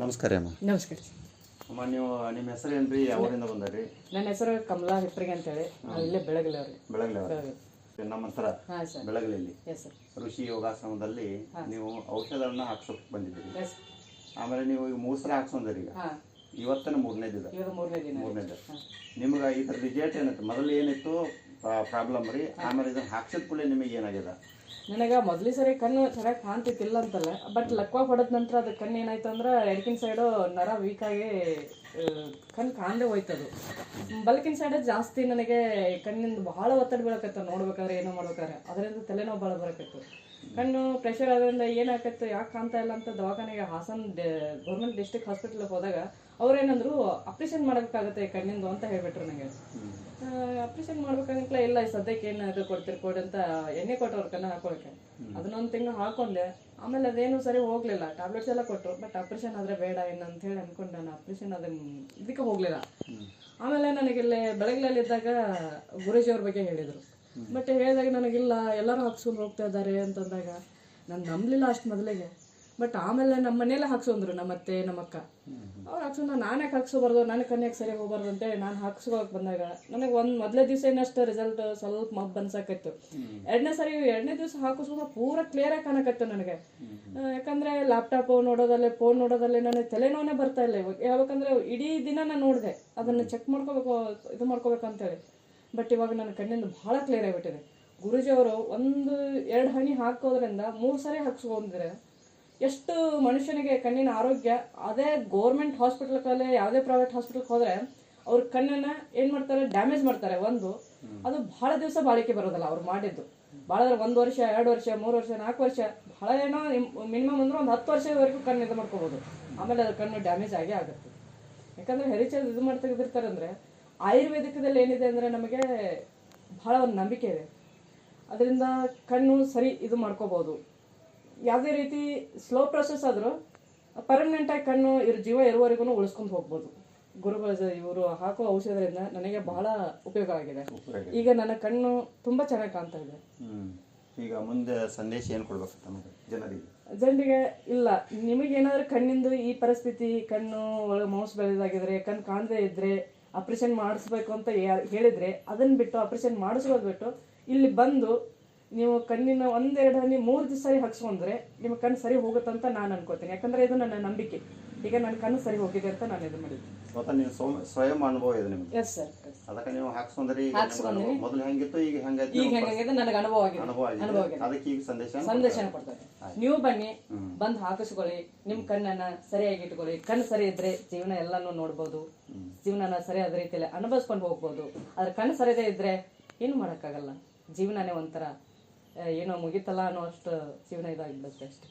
ನಮಸ್ಕಾರ ಅಮ್ಮ. ನಮಸ್ಕಾರ ಅಮ್ಮ, ನೀವು ನಿಮ್ಮ ಹೆಸರು ಏನ್ರಿ? ಯಾವೂರಿಂದ ಬಂದಾರಿ? ನನ್ನ ಹೆಸರು ಕಮಲಾ ಹಿಪ್ರಿಗೆ ಅಂತೇಳಿ. ನಾವು ಇಲ್ಲೇ ಬೆಳಗಲವ್ರಿ. ಬೆಳಗಲಿ ನಮ್ಮ ಹತ್ರ ಹಾಂ ಸರ್. ಬೆಳಗಲಿಯಲ್ಲಿ ಎಸ್ ಸರ್. ಋಷಿ ಯೋಗಾಸನದಲ್ಲಿ ನೀವು ಔಷಧಗಳನ್ನ ಹಾಕ್ಸೋಕೆ ಬಂದಿದ್ದೀರಿ. ಎಸ್. ಆಮೇಲೆ ನೀವು ಈಗ ಮೂಸರ ಹಾಕ್ಸೋದ್ರಿ. ಈಗ ಹಾಂ, ಇವತ್ತನ ಮೂರನೇದು. ಇವಾಗ ಮೂರನೇದು. ನಿಮ್ಗೆ ಇದ್ರ ರಿಸಲ್ಟ್ ಏನಿತ್ತು? ಮೊದಲು ಏನಿತ್ತು ಪ್ರಾಬ್ಲಮ್ ರೀ? ಆಮೇಲೆ ಇದನ್ನ ಹಾಕ್ಸಿದ ಕೂಡಲೇ ನಿಮಗೆ ಏನಾಗಿದೆ? ನನಗೆ ಮೊದಲೇ ಸರಿ ಕಣ್ಣು ಚೆನ್ನಾಗಿ ಕಾಣ್ತಿತ್ತಿಲ್ಲ ಅಂತಲ್ಲ, ಬಟ್ ಲಕ್ವ ಹೊಡೆದ ನಂತರ ಅದು ಕಣ್ಣು ಏನಾಯ್ತು ಅಂದ್ರೆ ಎಡಕಿನ ಸೈಡು ನರ ವೀಕ್ ಆಗಿ ಕಣ್ಣು ಕಾಣದೆ ಹೋಯ್ತದು. ಬಲಕಿನ ಸೈಡ್ ಜಾಸ್ತಿ ನನಗೆ ಕಣ್ಣಿಂದ ಭಾಳ ಒತ್ತಡ ಬೀಳಕತ್ತು. ನೋಡ್ಬೇಕಾದ್ರೆ ಏನೋ ಮಾಡ್ಬೇಕಾದ್ರೆ ಅದರಿಂದ ತಲೆನೋವು ಭಾಳ ಬರಕತ್ತು. ಕಣ್ಣು ಪ್ರೆಷರ್ ಆಗೋದ್ರಿಂದ ಏನಾಕತ್ತು, ಯಾಕೆ ಕಾಣ್ತಾ ಇಲ್ಲ ಅಂತ ದವಾಖಾನೆಗೆ ಹಾಸನ್ ಗೌರ್ಮೆಂಟ್ ಡಿಸ್ಟ್ರಿಕ್ಟ್ ಹಾಸ್ಪಿಟ್ಲಿಗೆ ಹೋದಾಗ ಅವ್ರೇನಂದ್ರು ಆಪ್ರೇಷನ್ ಮಾಡಬೇಕಾಗತ್ತೆ ಕಣ್ಣಿಂದು ಅಂತ ಹೇಳ್ಬಿಟ್ರು ನನಗೆ. ಆಪ್ರೇಷನ್ ಮಾಡ್ಬೇಕಂತಲೇ ಇಲ್ಲ, ಸದ್ಯಕ್ಕೆ ಏನು ಇದು ಕೊಡಿ ಅಂತ ಎಣ್ಣೆ ಕೊಟ್ಟವ್ರು ಕಣ್ಣು ಹಾಕೊಳಕ್ಕೆ. ಅದನ್ನೊಂದು ತಿಂಗಳು ಹಾಕೊಂಡೆ. ಆಮೇಲೆ ಅದೇನು ಸರಿ ಹೋಗ್ಲಿಲ್ಲ. ಟ್ಯಾಬ್ಲೆಟ್ಸ್ ಎಲ್ಲ ಕೊಟ್ಟರು, ಬಟ್ ಆಪ್ರೇಷನ್ ಆದರೆ ಬೇಡ ಏನು ಅಂತ ಹೇಳಿ ಅನ್ಕೊಂಡು ನಾನು ಆಪ್ರೇಷನ್ ಇದಕ್ಕೆ ಹೋಗ್ಲಿಲ್ಲ. ಆಮೇಲೆ ನನಗಿಲ್ಲಿ ಬೆಳಗ್ಲಲ್ಲಿದ್ದಾಗ ಗುರೂಜಿಯವ್ರ ಬಗ್ಗೆ ಹೇಳಿದರು. ಬಟ್ ಹೇಳಿದಾಗ ನನಗಿಲ್ಲ, ಎಲ್ಲರೂ ಹಾಕ್ಸ್ಕೊಂಡು ಹೋಗ್ತಾ ಇದ್ದಾರೆ ಅಂತಂದಾಗ ನಾನು ನಂಬಲಿಲ್ಲ ಅಷ್ಟು ಮೊದಲಿಗೆ. ಬಟ್ ಆಮೇಲೆ ನಮ್ಮ ಮನೆಯಲ್ಲೇ ಹಾಕ್ಸೋಂದ್ರು, ನಮ್ಮ ಅತ್ತೆ ನಮ್ಮ ಅಕ್ಕ. ಅವ್ರು ಹಾಕ್ಸೋದು ನಾನು ಯಾಕೆ ಹಾಕ್ಸೋಬಾರ್ದು, ನನ್ನ ಕನ್ಯಾಗ ಸರಿ ಹೋಗ್ಬಾರ್ದು ಅಂತೇಳಿ ನಾನು ಹಾಕ್ಸ್ಕೊಳಕ್ಕೆ ಬಂದಾಗ ನನಗೆ ಮೊದಲೇ ದಿವಸ ಏನಷ್ಟು ರಿಸಲ್ಟ್ ಸ್ವಲ್ಪ ಮಬ್ಬು ಅನ್ಸಕತ್ತು. ಎರಡನೇ ದಿವಸ ಹಾಕಿಸ್ಕೊಂಡು ಪೂರ ಕ್ಲಿಯರಾಗಿ ಕಾಣಕತ್ತು ನನಗೆ. ಯಾಕಂದ್ರೆ ಲ್ಯಾಪ್ಟಾಪ್ ನೋಡೋದಲ್ಲೇ ಫೋನ್ ನೋಡೋದಲ್ಲೇ ನನಗೆ ತಲೆನೋವೇ ಬರ್ತಾ ಇಲ್ಲ ಇವಾಗ. ಯಾಕಂದ್ರೆ ಇಡೀ ದಿನ ನಾನು ನೋಡಿದೆ ಅದನ್ನು ಚೆಕ್ ಮಾಡ್ಕೋಬೇಕು, ಇದು ಮಾಡ್ಕೋಬೇಕು ಅಂತೇಳಿ. ಬಟ್ ಇವಾಗ ನನ್ನ ಕಣ್ಣಿಂದ ಭಾಳ ಕ್ಲಿಯರ್ ಆಗಿಬಿಟ್ಟಿದೆ. ಗುರೂಜಿಯವರು 1-2 ಹನಿ ಹಾಕೋದ್ರಿಂದ 3 ಸರಿ ಹಾಕ್ಸ್ಕೊಂಡಿದ್ರೆ ಎಷ್ಟು ಮನುಷ್ಯನಿಗೆ ಕಣ್ಣಿನ ಆರೋಗ್ಯ. ಅದೇ ಗೌರ್ಮೆಂಟ್ ಹಾಸ್ಪಿಟಲ್ಗೆ ಯಾವುದೇ ಪ್ರೈವೇಟ್ ಹಾಸ್ಪಿಟಲ್ಗೆ ಹೋದರೆ ಅವ್ರ ಕಣ್ಣನ್ನು ಏನು ಮಾಡ್ತಾರೆ, ಡ್ಯಾಮೇಜ್ ಮಾಡ್ತಾರೆ. ಅದು ಭಾಳ ದಿವಸ ಬಾಳಿಕೆ ಬರೋದಲ್ಲ ಅವ್ರು ಮಾಡಿದ್ದು. ಭಾಳ 1 ವರ್ಷ 2 ವರ್ಷ 3 ವರ್ಷ 4 ವರ್ಷ, ಭಾಳ ಏನೋ ಮಿನಿಮಮ್ ಅಂದ್ರೆ ಒಂದು 10 ವರ್ಷದವರೆಗೂ ಕಣ್ಣು ಇದು ಮಾಡ್ಕೋಬೋದು. ಆಮೇಲೆ ಅದು ಕಣ್ಣು ಡ್ಯಾಮೇಜ್ ಆಗೇ ಆಗುತ್ತೆ. ಯಾಕಂದರೆ ಹೆರಿಚೇರಿ ಇದು ಮಾಡಿ ತೆಗೆದಿರ್ತಾರೆ. ಅಂದರೆ ಆಯುರ್ವೇದಿಕದಲ್ಲಿ ಏನಿದೆ ಅಂದರೆ ನಮಗೆ ಭಾಳ ಒಂದು ನಂಬಿಕೆ ಇದೆ. ಅದರಿಂದ ಕಣ್ಣು ಸರಿ ಇದು ಮಾಡ್ಕೋಬೋದು. ಯಾವುದೇ ರೀತಿ ಸ್ಲೋ ಪ್ರೊಸೆಸ್ ಆದರೂ ಪರ್ಮನೆಂಟಾಗಿ ಕಣ್ಣು ಜೀವ ಇರುವವರೆಗೂ ಉಳಿಸ್ಕೊಂಡು ಹೋಗ್ಬೋದು. ಗುರುಗಳು ಇವರು ಹಾಕೋ ಔಷಧದಿಂದ ನನಗೆ ಬಹಳ ಉಪಯೋಗ ಆಗಿದೆ. ಈಗ ನನ್ನ ಕಣ್ಣು ತುಂಬ ಚೆನ್ನಾಗಿ ಕಾಣ್ತಾ ಇದೆ. ಈಗ ಮುಂದೆ ಸಂದೇಶ ಏನು ಕೊಡ್ಬೇಕು ಜನರಿಗೆ? ಇಲ್ಲ, ನಿಮಗೇನಾದ್ರೂ ಕಣ್ಣಿಂದು ಈ ಪರಿಸ್ಥಿತಿ, ಕಣ್ಣು ಒಳಗೆ ಮೌಸ್ ಬೆಳೆದಾಗಿದ್ರೆ, ಕಣ್ಣು ಕಾಣದೇ ಇದ್ರೆ ಆಪ್ರೇಷನ್ ಮಾಡಿಸ್ಬೇಕು ಅಂತ ಹೇಳಿದ್ರೆ ಅದನ್ನು ಬಿಟ್ಟು, ಆಪ್ರೇಷನ್ ಮಾಡಿಸ್ಬೋದು ಬಿಟ್ಟು ಇಲ್ಲಿ ಬಂದು ನೀವು ಕಣ್ಣಿನ 1-2 ಹನಿ 3 ದಿವಸ ಸರಿ ಹಾಕ್ಸ್ಕೊಂಡ್ರೆ ನಿಮ್ಮ ಕಣ್ಣು ಸರಿ ಹೋಗುತ್ತಂತ ನಾನು ಅನ್ಕೋತೀನಿ. ಯಾಕಂದ್ರೆ ಇದು ನನ್ನ ನಂಬಿಕೆ. ಈಗ ನನ್ನ ಕಣ್ಣು ಸರಿ ಹೋಗಿದೆ ಅಂತ ನಾನು ಇದು ಮಾಡಿದ್ದೆ. ನೀವು ಸ್ವಯಂ ಅನುಭವ ಇದೆ ನಿಮ್ಗೆ? Yes sir. ಅದಕ್ಕೆ ನೀವು ಹಾಕ್ಸ್ಕೊಂಡ್ರಿ. ಮೊದಲು ಹೆಂಗಿತ್ತು, ಈಗ ಹೆಂಗಾಗಿದೆ ನನಗೆ ಅನುಭವ ಆಗಿದೆ. ಅದಕ್ಕೆ ಈಗ ಸಂದೇಶ ಕೊಡ್ತಾರೆ. ನೀವು ಬನ್ನಿ, ಬಂದು ಹಾಕಿಸ್ಕೊಳ್ಳಿ, ನಿಮ್ಮ ಕಣ್ಣನ್ನ ಸರಿಯಾಗಿ ಇಟ್ಕೊಳ್ಳಿ. ಕಣ್ಣು ಸರಿ ಇದ್ರೆ ಜೀವನ ಎಲ್ಲಾನು ನೋಡ್ಬೋದು, ಜೀವನನ ಸರಿಯಾದ ರೀತಿಯಲ್ಲಿ ಅನುಭವಿಸ್ಕೊಂಡು ಹೋಗ್ಬೋದು. ಆದ್ರೆ ಕಣ್ಣು ಸರಿಯದೇ ಇದ್ರೆ ಏನು ಮಾಡೋಕ್ಕಾಗಲ್ಲ. ಜೀವನನೇ ಒಂಥರ ಏನೋ ಮುಗಿತಲ್ಲ ಅನ್ನೋ ಅಷ್ಟು ಜೀವನ ಇದಾಗಿಬಿಡುತ್ತೆ ಅಷ್ಟೇ.